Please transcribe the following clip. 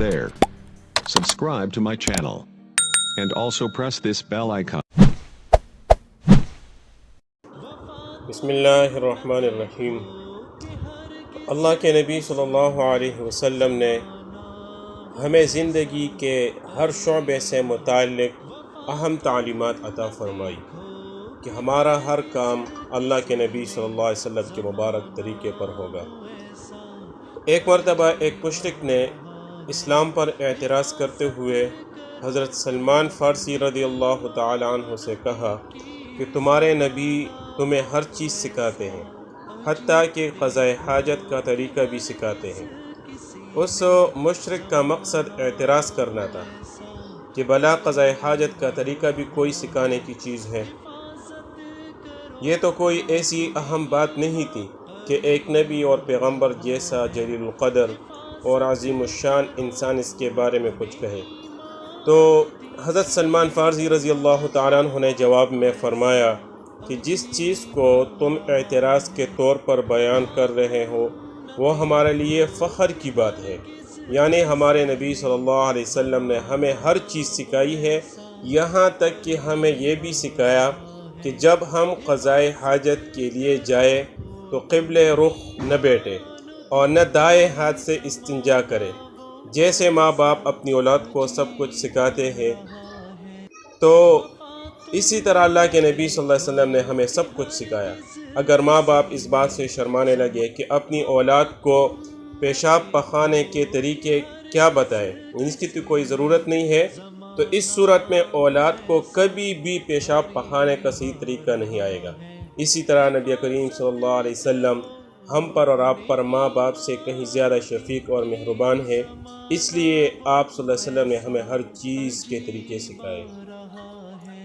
there. Subscribe to my channel. And also press this bell icon. बिस्मिल्लाहिर्रहमानिर्रहीम। अल्लाह के नबी सल्लल्लाहु अलैहि वसल्लम ने हमें ज़िंदगी के हर शोबे से मुताल्लिक़ अहम तालीमात अता फ़रमाई कि हमारा हर काम अल्लाह के नबी सल्लल्लाहु अलैहि वसल्लम के मुबारक तरीके पर होगा। एक मरतबा एक मुशरिक ने इस्लाम पर एतराज़ करते हुए हज़रत सलमान फ़ारसी रज़ियल्लाहु ताला अन्हु से कहा कि तुम्हारे नबी तुम्हें हर चीज़ सिखाते हैं, हत्ता कि क़ज़ाए हाजत का तरीका भी सिखाते हैं। उस मुशरिक का मकसद एतराज़ करना था कि भला क़ज़ाए हाजत का तरीका भी कोई सिखाने की चीज़ है। ये तो कोई ऐसी अहम बात नहीं थी कि एक नबी और पैगंबर जैसा जलील क़दर और अज़ीमुश्शान इंसान इसके बारे में कुछ कहे। तो हज़रत सलमान फ़ारसी रज़ियल्लाहु ताला अन्हु ने जवाब में फ़रमाया कि जिस चीज़ को तुम एतराज़ के तौर पर बयान कर रहे हो वो हमारे लिए फ़ख्र की बात है। यानी हमारे नबी सल्लल्लाहु अलैहि वसल्लम ने हमें हर चीज़ सिखाई है, यहाँ तक कि हमें ये भी सिखाया कि जब हम क़ज़ाए हाजत के लिए जाए तो क़िबले रुख न बैठे और न दाएं हाथ से इस्तिंजा करें। जैसे माँ बाप अपनी औलाद को सब कुछ सिखाते हैं, तो इसी तरह अल्लाह के नबी सल्लल्लाहु अलैहि वसल्लम ने हमें सब कुछ सिखाया। अगर माँ बाप इस बात से शर्माने लगे कि अपनी औलाद को पेशाब पखाने के तरीके क्या बताएं, इसकी तो कोई ज़रूरत नहीं है, तो इस सूरत में औलाद को कभी भी पेशाब पखाने का सही तरीका नहीं आएगा। इसी तरह नबी करीम सल्लल्लाहु अलैहि वसल्लम हम पर और आप पर माँ बाप से कहीं ज़्यादा शफ़ीक और मेहरबान है, इसलिए आप सल्लल्लाहु अलैहि वसल्लम ने हमें हर चीज़ के तरीके सिखाए।